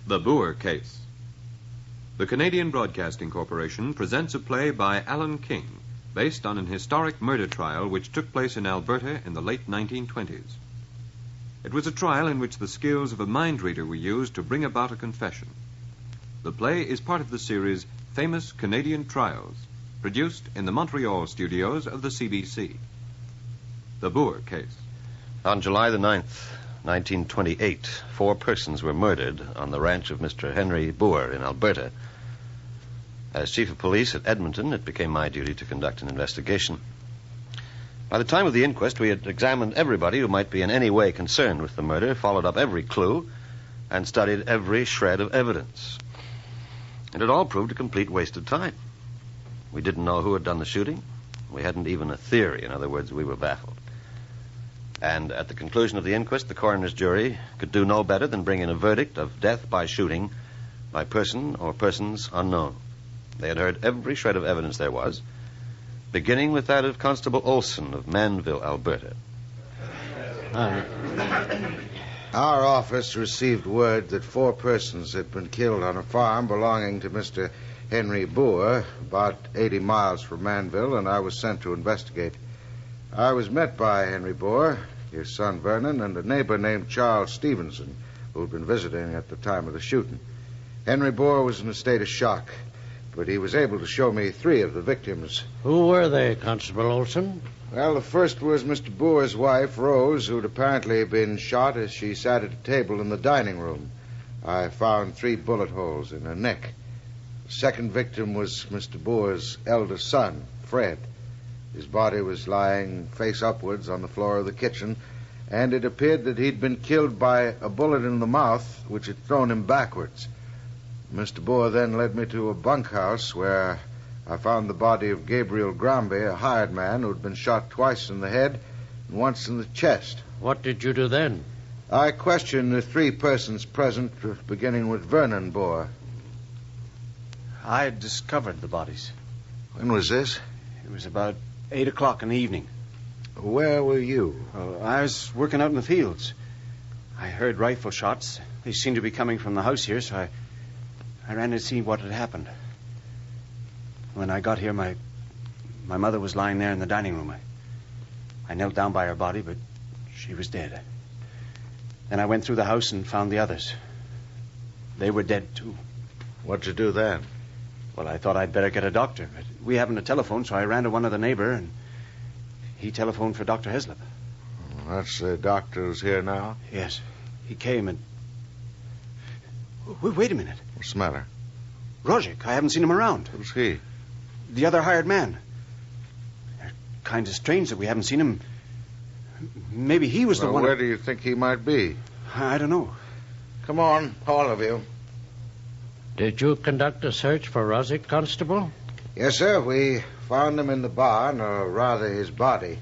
The Booher Case. The Canadian Broadcasting Corporation presents a play by Alan King, based on an historic murder trial which took place in Alberta in the late 1920s. It was a trial in which the skills of a mind reader were used to bring about a confession. The play is part of the series Famous Canadian Trials, produced in the Montreal studios of the CBC. The Booher Case. On July the 9th, 1928, 4 persons were murdered on the ranch of Mr. Henry Booher in Alberta. As chief of police at Edmonton, it became my duty to conduct an investigation. By the time of the inquest, we had examined everybody who might be in any way concerned with the murder, followed up every clue, and studied every shred of evidence. It had all proved a complete waste of time. We didn't know who had done the shooting. We hadn't even a theory. In other words, we were baffled. And at the conclusion of the inquest, the coroner's jury could do no better than bring in a verdict of death by shooting by person or persons unknown. They had heard every shred of evidence there was, beginning with that of Constable Olson of Manville, Alberta. Our office received word that 4 persons had been killed on a farm belonging to Mr. Henry Booher, about 80 miles from Manville, and I was sent to investigate. I was met by Henry Booher, his son Vernon, and a neighbor named Charles Stevenson, who had been visiting at the time of the shooting. Henry Booher was in a state of shock, but he was able to show me 3 of the victims. Who were they, Constable Olson? Well, the first was Mr. Booher's wife, Rose, who'd apparently been shot as she sat at a table in the dining room. I found 3 bullet holes in her neck. The second victim was Mr. Booher's eldest son, Fred. His body was lying face upwards on the floor of the kitchen, and it appeared that he'd been killed by a bullet in the mouth, which had thrown him backwards. Mr. Booher then led me to a bunkhouse where I found the body of Gabriel Granby, a hired man who'd been shot twice in the head and once in the chest. What did you do then? I questioned the 3 persons present, beginning with Vernon Booher. I had discovered the bodies. When was this? It was about 8 o'clock in the evening. Where were you? I was working out in the fields. I heard rifle shots. They seemed to be coming from the house here, so I ran to see what had happened. When I got here, my mother was lying there in the dining room. I knelt down by her body, but she was dead. Then I went through the house and found the others. They were dead, too. What'd you do then? Well, I thought I'd better get a doctor, but we haven't a telephone, so I ran to one of the neighbor, and he telephoned for Dr. Heslop. That's the doctor who's here now? Yes. He came and... Wait a minute. What's the matter? Rozic, I haven't seen him around. Who's he? The other hired man. Kind of strange that we haven't seen him. Maybe he was the one... Where do you think he might be? I don't know. Come on, all of you. Did you conduct a search for Rozic, Constable? Yes, sir. We found him in the barn, or rather his body.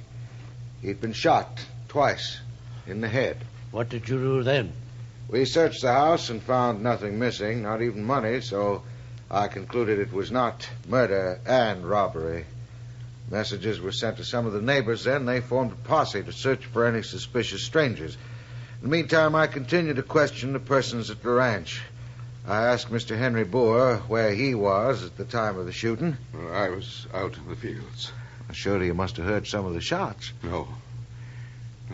He'd been shot twice in the head. What did you do then? We searched the house and found nothing missing, not even money, so I concluded it was not murder and robbery. Messages were sent to some of the neighbors then. They formed a posse to search for any suspicious strangers. In the meantime, I continued to question the persons at the ranch. I asked Mr. Henry Booher where he was at the time of the shooting. Well, I was out in the fields. Surely you must have heard some of the shots. No.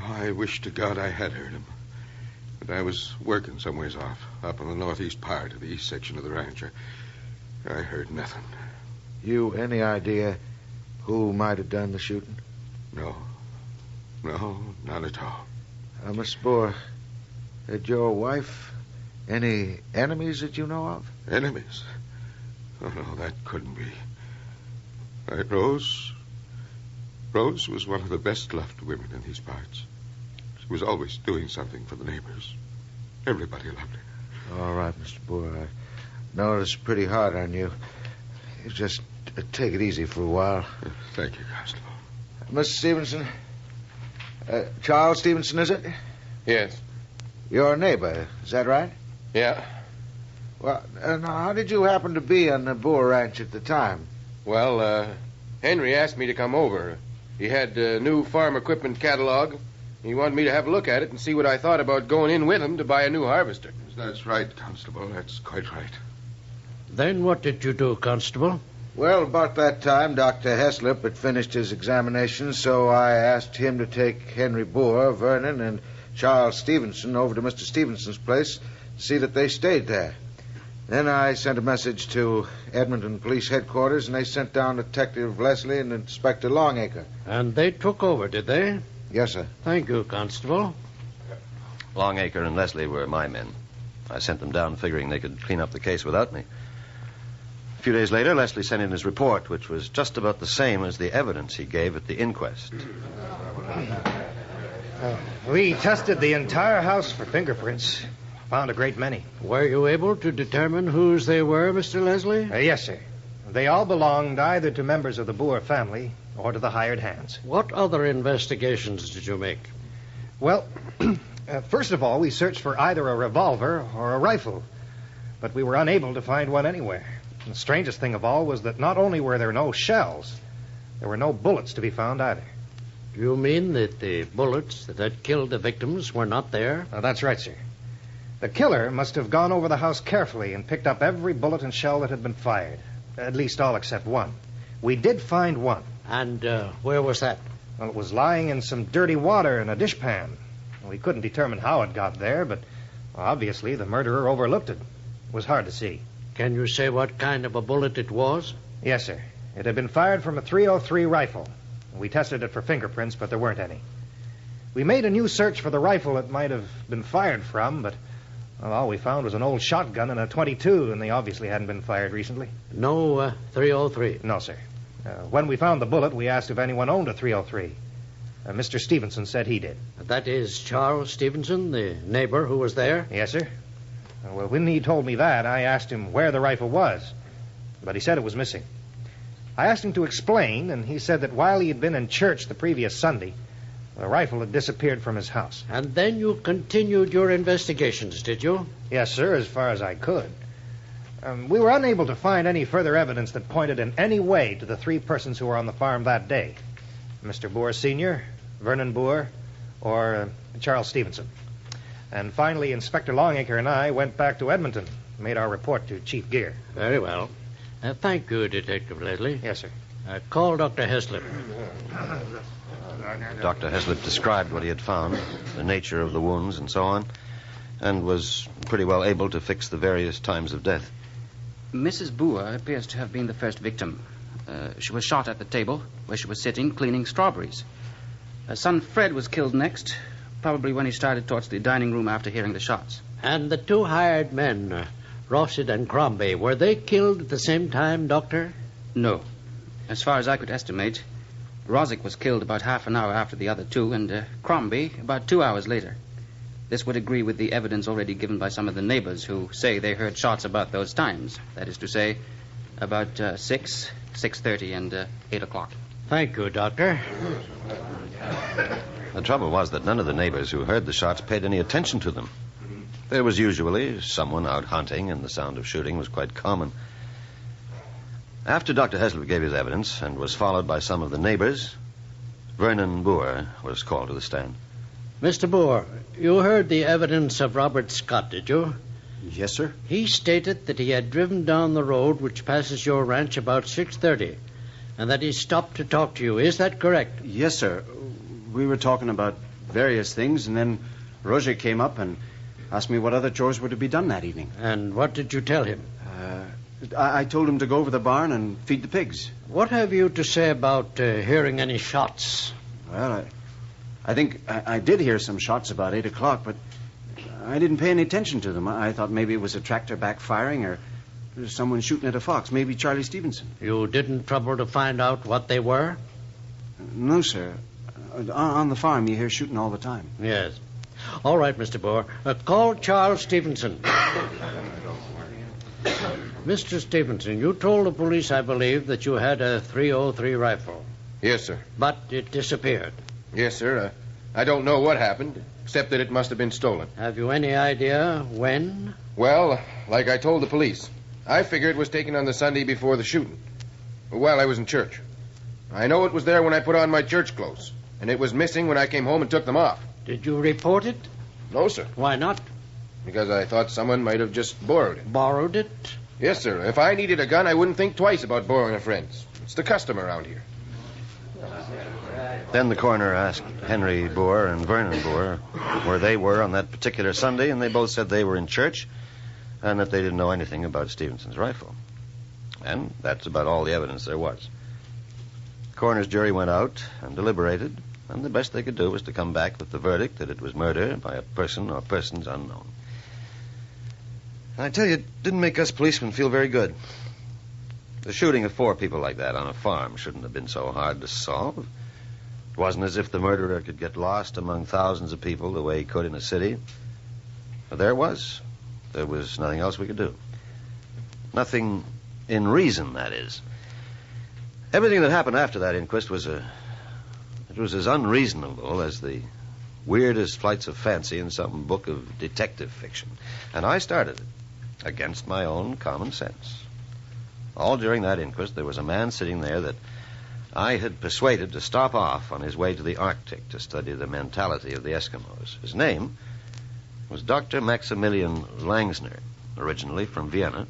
I wish to God I had heard them. But I was working somewheres off, up in the northeast part of the east section of the ranch. I heard nothing. You any idea who might have done the shooting? No, none at all. Miss Booher, had your wife any enemies that you know of? Enemies? Oh, no, that couldn't be. Rose was one of the best-loved women in these parts. She was always doing something for the neighbors. Everybody loved her. All right, Mr. Booher. I know it's pretty hard on you. You just take it easy for a while. Thank you, Constable. Mr. Stevenson. Charles Stevenson, is it? Yes. Your neighbor, is that right? Yeah. Well, now, how did you happen to be on the Booher Ranch at the time? Well, Henry asked me to come over. He had a new farm equipment catalog. He wanted me to have a look at it and see what I thought about going in with him to buy a new harvester. There's That's right, Constable. That's quite right. Then what did you do, Constable? Well, about that time, Dr. Heslop had finished his examination, so I asked him to take Henry Booher, Vernon, and Charles Stevenson over to Mr. Stevenson's place to see that they stayed there. Then I sent a message to Edmonton Police Headquarters, and they sent down Detective Leslie and Inspector Longacre. And they took over, did they? Yes, sir. Thank you, Constable. Longacre and Leslie were my men. I sent them down figuring they could clean up the case without me. A few days later, Leslie sent in his report, which was just about the same as the evidence he gave at the inquest. We tested the entire house for fingerprints. Found a great many. Were you able to determine whose they were, Mr. Leslie? Yes, sir. They all belonged either to members of the Booher family or to the hired hands. What other investigations did you make? Well, first of all, we searched for either a revolver or a rifle, but we were unable to find one anywhere. And the strangest thing of all was that not only were there no shells, there were no bullets to be found either. You mean that the bullets that had killed the victims were not there? That's right, sir. The killer must have gone over the house carefully and picked up every bullet and shell that had been fired. At least all except one. We did find one. And where was that? Well, it was lying in some dirty water in a dishpan. We couldn't determine how it got there, but obviously the murderer overlooked it. It was hard to see. Can you say what kind of a bullet it was? Yes, sir. It had been fired from a .303 rifle. We tested it for fingerprints, but there weren't any. We made a new search for the rifle it might have been fired from, but all we found was an old shotgun and a .22, and they obviously hadn't been fired recently. No .303? No, sir. When we found the bullet, we asked if anyone owned a .303. Mr. Stevenson said he did. That is Charles Stevenson, the neighbor who was there? Yes, sir. Well, when he told me that, I asked him where the rifle was, but he said it was missing. I asked him to explain, and he said that while he had been in church the previous Sunday, the rifle had disappeared from his house. And then you continued your investigations, did you? Yes, sir, as far as I could. We were unable to find any further evidence that pointed in any way to the three persons who were on the farm that day. Mr. Booher Sr., Vernon Booher, or Charles Stevenson. And finally, Inspector Longacre and I went back to Edmonton, made our report to Chief Gear. Very well. Thank you, Detective Leslie. Yes, sir. Call Dr. Heslop. Dr. Heslop described what he had found, the nature of the wounds and so on, and was pretty well able to fix the various times of death. Mrs. Booher appears to have been the first victim. She was shot at the table where she was sitting cleaning strawberries. Her son Fred was killed next, probably when he started towards the dining room after hearing the shots. And the two hired men, Rossett and Crombie, were they killed at the same time, Doctor? No. As far as I could estimate, Rossick was killed about half an hour after the other two, and Crombie about 2 hours later. This would agree with the evidence already given by some of the neighbors who say they heard shots about those times. That is to say, about 6, 6:30, and 8 o'clock. Thank you, Doctor. The trouble was that none of the neighbors who heard the shots paid any attention to them. There was usually someone out hunting, and the sound of shooting was quite common. After Dr. Heslop gave his evidence and was followed by some of the neighbors, Vernon Booher was called to the stand. Mr. Booher, you heard the evidence of Robert Scott, did you? Yes, sir. He stated that he had driven down the road which passes your ranch about 6:30, and that he stopped to talk to you. Is that correct? Yes, sir. We were talking about various things, and then Roger came up and asked me what other chores were to be done that evening. And what did you tell him? I told him to go over the barn and feed the pigs. What have you to say about hearing any shots? Well, I think I did hear some shots about 8 o'clock, but I didn't pay any attention to them. I thought maybe it was a tractor backfiring or someone shooting at a fox, maybe Charlie Stevenson. You didn't trouble to find out what they were? No, sir. On the farm, you hear shooting all the time. Yes. All right, Mr. Booher. Call Charles Stevenson. Mr. Stevenson, you told the police, I believe, that you had a .303 rifle. Yes, sir. But it disappeared. Yes, sir. I don't know what happened, except that it must have been stolen. Have you any idea when? Well, like I told the police, I figure it was taken on the Sunday before the shooting, while I was in church. I know it was there when I put on my church clothes, and it was missing when I came home and took them off. Did you report it? No, sir. Why not? because I thought someone might have just borrowed it. Borrowed it? Yes, sir. If I needed a gun, I wouldn't think twice about borrowing a friend's. It's the custom around here. Then the coroner asked Henry Booher and Vernon Booher where they were on that particular Sunday, and they both said they were in church and that they didn't know anything about Stevenson's rifle. And that's about all the evidence there was. The coroner's jury went out and deliberated, and the best they could do was to come back with the verdict that it was murder by a person or persons unknown. And I tell you, it didn't make us policemen feel very good. The shooting of 4 people like that on a farm shouldn't have been so hard to solve. It wasn't as if the murderer could get lost among thousands of people the way he could in a city. But there it was. There was nothing else we could do. Nothing in reason, that is. Everything that happened after that inquest was as unreasonable as the weirdest flights of fancy in some book of detective fiction. And I started it against my own common sense. All during that inquest, there was a man sitting there that I had persuaded to stop off on his way to the Arctic to study the mentality of the Eskimos. His name was Dr. Maximilian Langsner, originally from Vienna.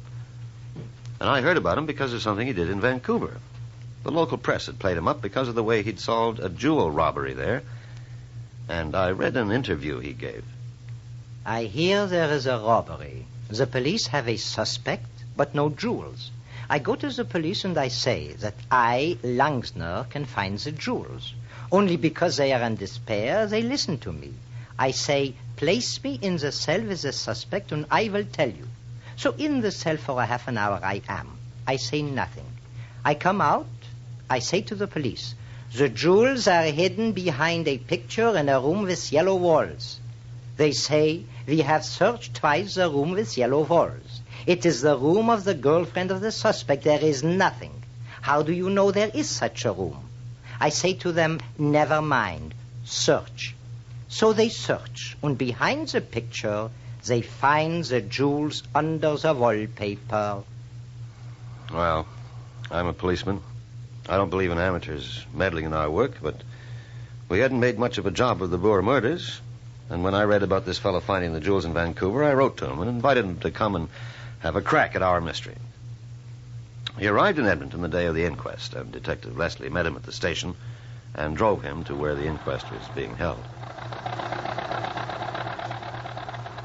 And I heard about him because of something he did in Vancouver. The local press had played him up because of the way he'd solved a jewel robbery there. And I read an interview he gave. I hear there is a robbery. The police have a suspect, but no jewels. I go to the police and I say that I, Langsner, can find the jewels. Only because they are in despair, they listen to me. I say, place me in the cell with the suspect and I will tell you. So in the cell for a half an hour I am. I say nothing. I come out. I say to the police, the jewels are hidden behind a picture in a room with yellow walls. They say, we have searched twice the room with yellow walls. It is the room of the girlfriend of the suspect. There is nothing. How do you know there is such a room? I say to them, never mind. Search. So they search, and behind the picture, they find the jewels under the wallpaper. Well, I'm a policeman. I don't believe in amateurs meddling in our work, but we hadn't made much of a job of the Booher murders. And when I read about this fellow finding the jewels in Vancouver, I wrote to him and invited him to come and have a crack at our mystery. He arrived in Edmonton the day of the inquest, and Detective Leslie met him at the station and drove him to where the inquest was being held.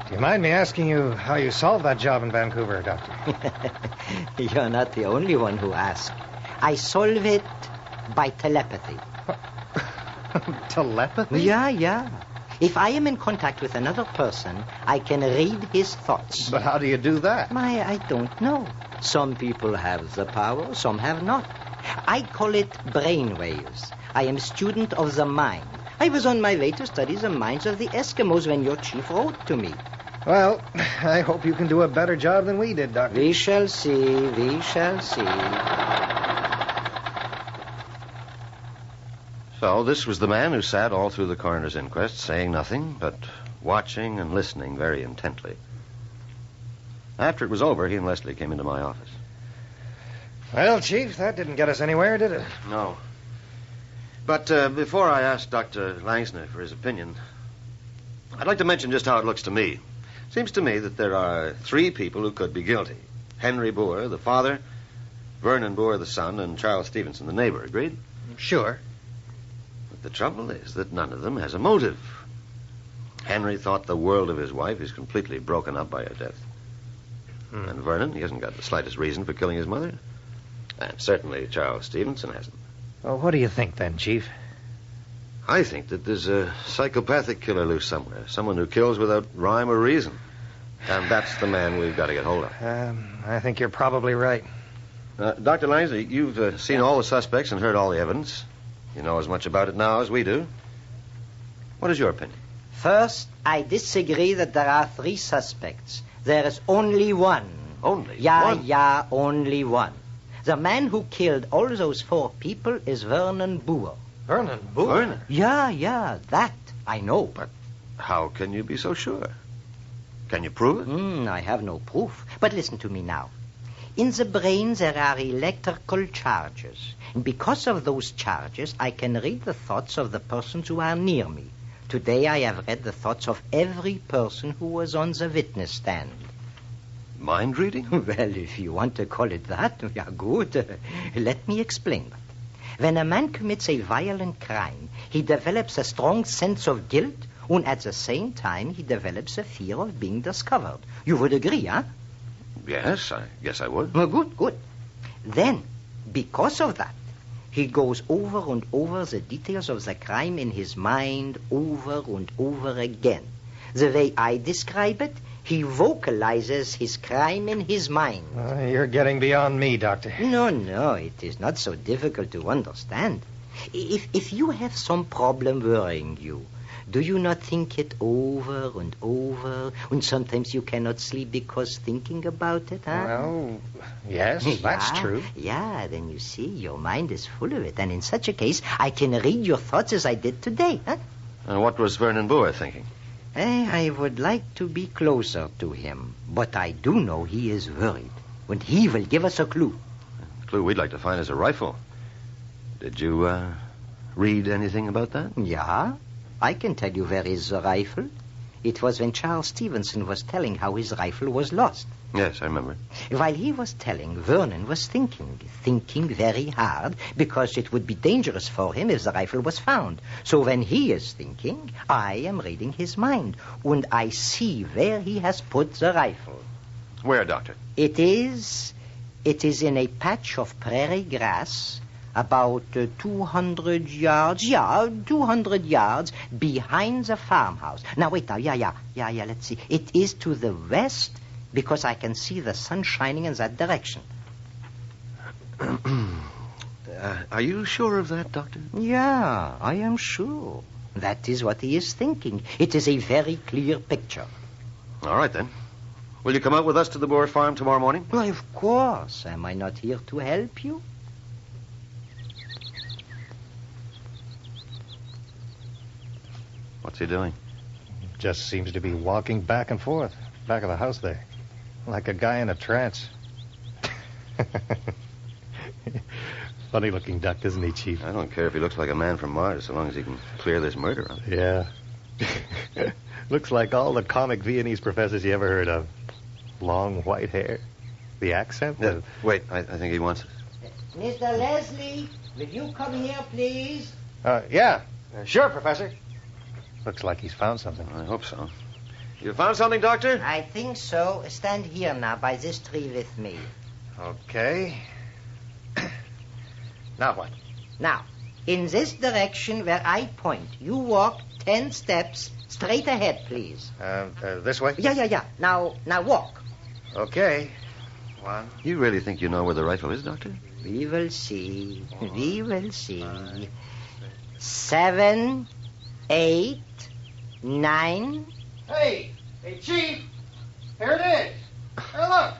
Do you mind me asking you how you solved that job in Vancouver, Doctor? You're not the only one who asks. I solve it by telepathy. Telepathy? Yeah. If I am in contact with another person, I can read his thoughts. But how do you do that? I don't know. Some people have the power, some have not. I call it brainwaves. I am a student of the mind. I was on my way to study the minds of the Eskimos when your chief wrote to me. Well, I hope you can do a better job than we did, Doctor. We shall see. So this was the man who sat all through the coroner's inquest, saying nothing, but watching and listening very intently. After it was over, he and Leslie came into my office. Well, Chief, that didn't get us anywhere, did it? No. But before I ask Dr. Langsner for his opinion, I'd like to mention just how it looks to me. Seems to me that there are 3 people who could be guilty. Henry Booher, the father, Vernon Booher, the son, and Charles Stevenson, the neighbor. Agreed? Sure. But the trouble is that none of them has a motive. Henry thought the world of his wife. He's completely broken up by her death. And Vernon, he hasn't got the slightest reason for killing his mother. And certainly Charles Stevenson hasn't. Well, what do you think then, Chief? I think that there's a psychopathic killer loose somewhere. Someone who kills without rhyme or reason. And that's the man we've got to get hold of. I think you're probably right. Dr. Langsner, you've seen all the suspects and heard all the evidence. You know as much about it now as we do. What is your opinion? First, I disagree that there are 3 suspects. There is only one. Only? One? Yeah, only one. The man who killed all those 4 people is Vernon Booher. Vernon Booher? Vernon? Yeah, that I know. But how can you be so sure? Can you prove it? I have no proof. But listen to me now. In the brain there are electrical charges. And because of those charges, I can read the thoughts of the persons who are near me. Today I have read the thoughts of every person who was on the witness stand. Mind reading? Well, if you want to call it that, yeah, good. Let me explain. When a man commits a violent crime, he develops a strong sense of guilt, and at the same time, he develops a fear of being discovered. You would agree, huh? Yes, I guess I would. Good. Then, because of that, he goes over and over the details of the crime in his mind over and over again. The way I describe it, he vocalizes his crime in his mind. You're getting beyond me, Doctor. No, it is not so difficult to understand. If you have some problem worrying you, do you not think it over and over? And sometimes you cannot sleep because thinking about it, huh? Well, yes, that's true. Yeah, then you see, your mind is full of it. And in such a case, I can read your thoughts as I did today, huh? And what was Vernon Booher thinking? I would like to be closer to him, but I do know he is worried, and he will give us a clue. The clue we'd like to find is a rifle. Did you, read anything about that? Yeah, I can tell you where is the rifle. It was when Charles Stevenson was telling how his rifle was lost. Yes, I remember. While he was telling, Vernon was thinking very hard, because it would be dangerous for him if the rifle was found. So when he is thinking, I am reading his mind, and I see where he has put the rifle. Where, Doctor? It is in a patch of prairie grass about 200 yards, 200 yards behind the farmhouse. Now, wait now, let's see. It is to the west, because I can see the sun shining in that direction. Are you sure of that, Doctor? Yeah, I am sure. That is what he is thinking. It is a very clear picture. All right, then. Will you come out with us to the Booher farm tomorrow morning? Why, of course. Am I not here to help you? What's he doing? Just seems to be walking back and forth, back of the house there, like a guy in a trance. Funny-looking duck, isn't he, Chief? I don't care if he looks like a man from Mars, so long as he can clear this murder up. Yeah. Looks like all the comic Viennese professors you ever heard of. Long white hair. The accent. Yeah, wait, I think he wants it. Mr. Leslie, will you come here, please? Yeah. Sure, Professor. Looks like he's found something. I hope so. You found something, Doctor? I think so. Stand here now by this tree with me. Okay. Now what? Now, in this direction where I point, you walk 10 steps straight ahead, please. This way? Yeah. Now walk. Okay. 1. You really think you know where the rifle is, Doctor? We will see. 7, 8, 9. Hey, Chief. Here it is. Here, look.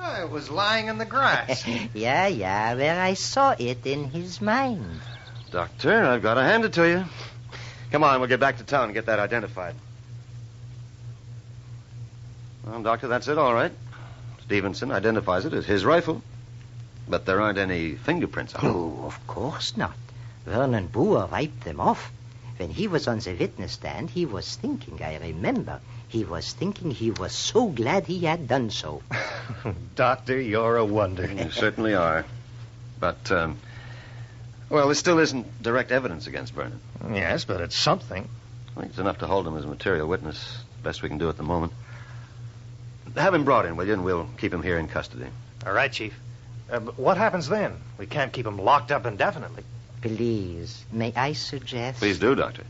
It was lying in the grass. Yeah, where I saw it in his mind. Doctor, I've got to hand it to you. Come on, we'll get back to town and get that identified. Well, Doctor, that's it, all right. Stevenson identifies it as his rifle. But there aren't any fingerprints on it. Oh, of course not. Vernon Booher wiped them off. When he was on the witness stand, he was thinking, I remember. He was thinking he was so glad he had done so. Doctor, you're a wonder. You certainly are. But, well, there still isn't direct evidence against Vernon. Yes, but it's something. I think it's enough to hold him as a material witness. Best we can do at the moment. Have him brought in, will you, and we'll keep him here in custody. All right, Chief. But what happens then? We can't keep him locked up indefinitely. Please, may I suggest? Please do, Doctor.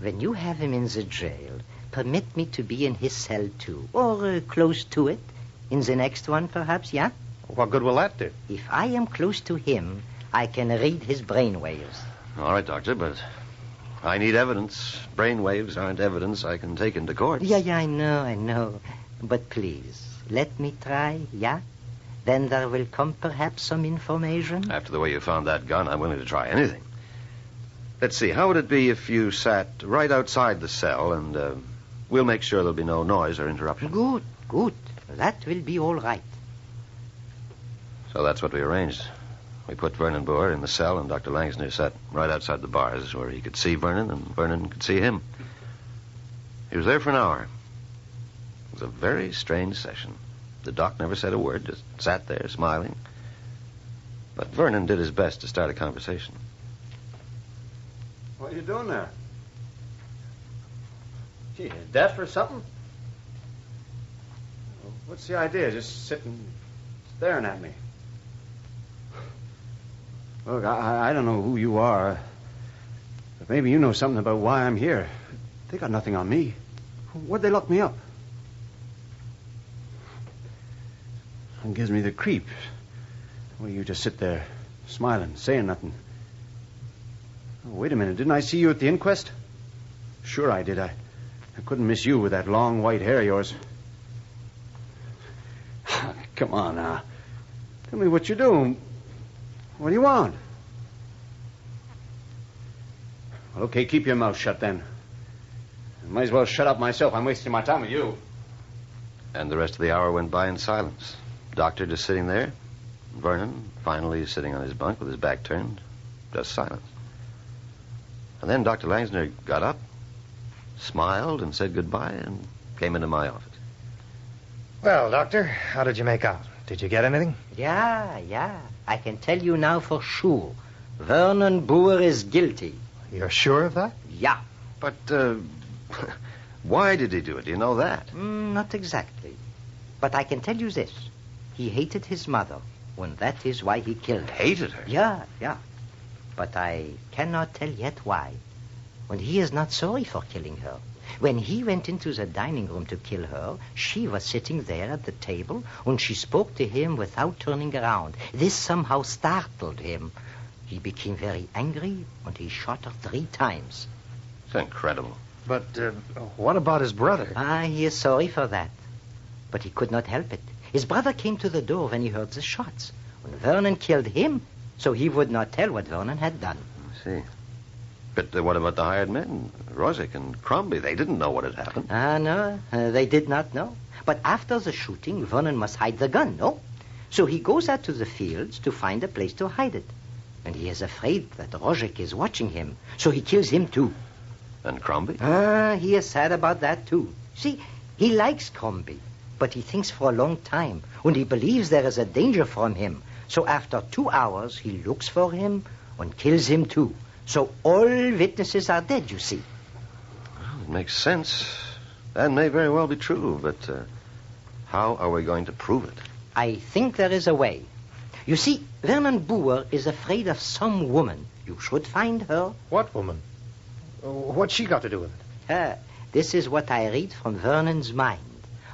When you have him in the jail, permit me to be in his cell, too. Or close to it. In the next one, perhaps, yeah? What good will that do? If I am close to him, I can read his brainwaves. All right, Doctor, but I need evidence. Brainwaves aren't evidence I can take into court. Yeah, I know. But please, let me try, yeah? Then there will come perhaps some information. After the way you found that gun, I'm willing to try anything. Let's see, how would it be if you sat right outside the cell and we'll make sure there'll be no noise or interruption? Good. That will be all right. So that's what we arranged. We put Vernon Booher in the cell, and Dr. Langsner sat right outside the bars where he could see Vernon and Vernon could see him. He was there for an hour. It was a very strange session. The doc never said a word, just sat there smiling. But Vernon did his best to start a conversation. What are you doing there? Gee, deaf or something? What's the idea? Just sitting, staring at me. Look, I don't know who you are, but maybe you know something about why I'm here. They got nothing on me. What'd they lock me up? It gives me the creeps. Well, you just sit there, smiling, saying nothing. Oh, wait a minute. Didn't I see you at the inquest? Sure I did. I couldn't miss you with that long white hair of yours. Come on now. Tell me what you're doing. What do you want? Well, okay, keep your mouth shut then. I might as well shut up myself. I'm wasting my time with you. And the rest of the hour went by in silence. Doctor just sitting there. Vernon finally sitting on his bunk with his back turned. Just silence. And then Dr. Langsner got up, smiled, and said goodbye, and came into my office. Well, Doctor, how did you make out? Did you get anything? Yeah. I can tell you now for sure. Vernon Booher is guilty. You're sure of that? Yeah. But, why did he do it? Do you know that? Not exactly. But I can tell you this. He hated his mother, and that is why he killed her. Hated her? Yeah. But I cannot tell yet why. And he is not sorry for killing her. When he went into the dining room to kill her, she was sitting there at the table, and she spoke to him without turning around. This somehow startled him. He became very angry, and he shot her 3 times. It's incredible. But what about his brother? He is sorry for that. But he could not help it. His brother came to the door when he heard the shots. When Vernon killed him, so he would not tell what Vernon had done. I see. But what about the hired men? Rosick and Crombie, they didn't know what had happened. No, they did not know. But after the shooting, Vernon must hide the gun, no? So he goes out to the fields to find a place to hide it. And he is afraid that Rosick is watching him, so he kills him too. And Crombie? He is sad about that too. See, he likes Crombie, but he thinks for a long time, and he believes there is a danger from him. So after 2 hours, he looks for him and kills him too. So all witnesses are dead, you see. Well, it makes sense. That may very well be true, but how are we going to prove it? I think there is a way. You see, Vernon Booher is afraid of some woman. You should find her. What woman? What's she got to do with it? This is what I read from Vernon's mind.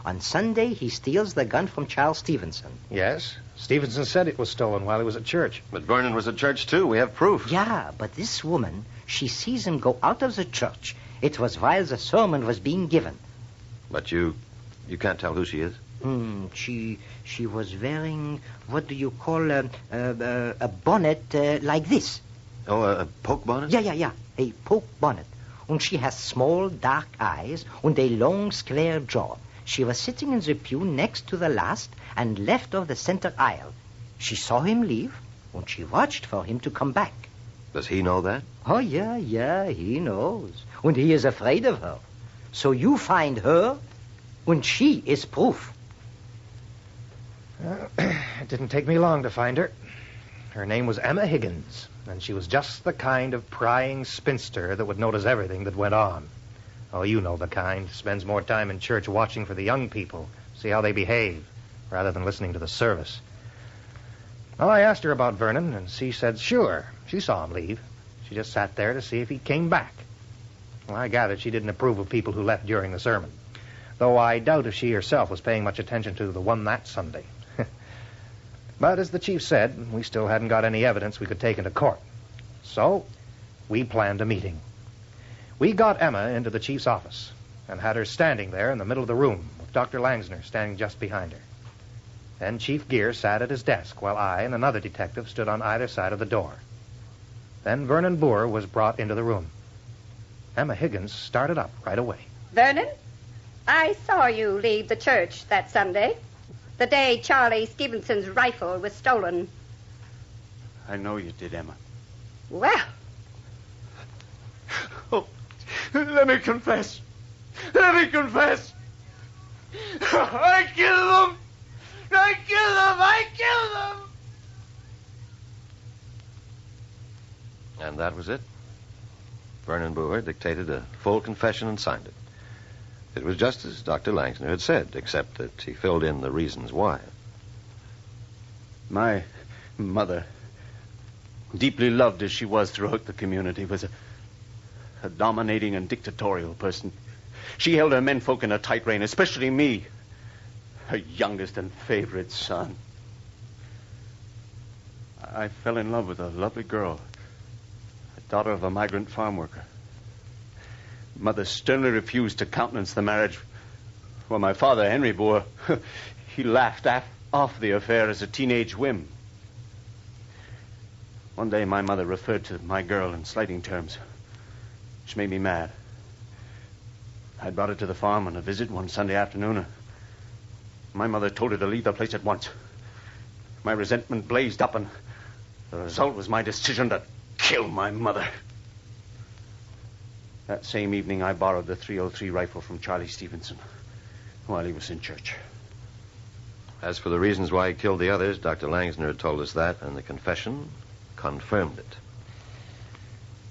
On Sunday, he steals the gun from Charles Stevenson. Yes. Stevenson said it was stolen while he was at church. But Vernon was at church, too. We have proof. Yeah, but this woman, she sees him go out of the church. It was while the sermon was being given. But you can't tell who she is? She was wearing, what do you call, a bonnet like this. Oh, a poke bonnet? Yeah, a poke bonnet. And she has small, dark eyes and a long, square jaw. She was sitting in the pew next to the last and left of the center aisle. She saw him leave, and she watched for him to come back. Does he know that? Oh, yeah, he knows. And he is afraid of her. So you find her, and she is proof. It didn't take me long to find her. Her name was Emma Higgins, and she was just the kind of prying spinster that would notice everything that went on. Oh, you know the kind. Spends more time in church watching for the young people, see how they behave, rather than listening to the service. Well, I asked her about Vernon, and she said sure. She saw him leave. She just sat there to see if he came back. Well, I gathered she didn't approve of people who left during the sermon, though I doubt if she herself was paying much attention to the one that Sunday. But as the chief said, we still hadn't got any evidence we could take into court. So we planned a meeting. We got Emma into the chief's office and had her standing there in the middle of the room with Dr. Langsner standing just behind her. Then Chief Gear sat at his desk while I and another detective stood on either side of the door. Then Vernon Booher was brought into the room. Emma Higgins started up right away. Vernon, I saw you leave the church that Sunday, the day Charlie Stevenson's rifle was stolen. I know you did, Emma. Well, Oh, let me confess. Let me confess. I killed them. I killed them. I killed them. And that was it. Vernon Booher dictated a full confession and signed it. It was just as Dr. Langsner had said, except that he filled in the reasons why. My mother, deeply loved as she was throughout the community, was a dominating and dictatorial person. She held her menfolk in a tight rein, especially me, her youngest and favorite son. I fell in love with a lovely girl, a daughter of a migrant farm worker. Mother sternly refused to countenance the marriage. Well, my father, Henry Booher, he laughed off the affair as a teenage whim. One day, my mother referred to my girl in slighting terms, which made me mad. I brought her to the farm on a visit one Sunday afternoon. My mother told her to leave the place at once. My resentment blazed up, and the result was my decision to kill my mother. That same evening, I borrowed the .303 rifle from Charlie Stevenson while he was in church. As for the reasons why he killed the others, Dr. Langsner had told us that, and the confession confirmed it.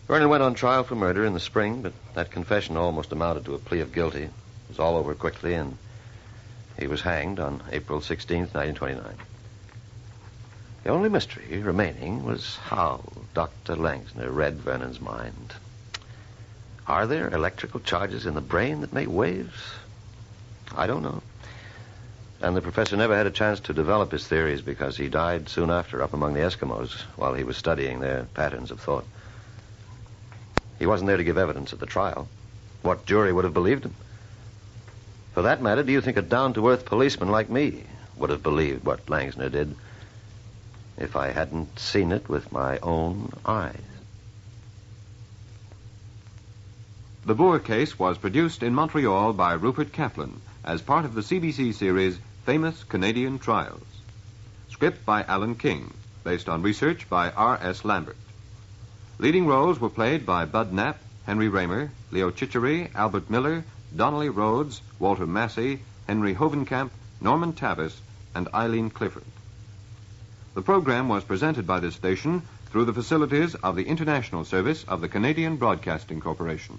Vernon went on trial for murder in the spring, but that confession almost amounted to a plea of guilty. It was all over quickly, and he was hanged on April 16th, 1929. The only mystery remaining was how Dr. Langsner read Vernon's mind. Are there electrical charges in the brain that make waves? I don't know. And the professor never had a chance to develop his theories because he died soon after up among the Eskimos while he was studying their patterns of thought. He wasn't there to give evidence at the trial. What jury would have believed him? For that matter, do you think a down-to-earth policeman like me would have believed what Langsner did if I hadn't seen it with my own eyes? The Booher case was produced in Montreal by Rupert Kaplan as part of the CBC series Famous Canadian Trials. Script by Alan King, based on research by R.S. Lambert. Leading roles were played by Bud Knapp, Henry Raymer, Leo Chichery, Albert Miller, Donnelly Rhodes, Walter Massey, Henry Hovenkamp, Norman Tavis, and Eileen Clifford. The program was presented by this station through the facilities of the International Service of the Canadian Broadcasting Corporation.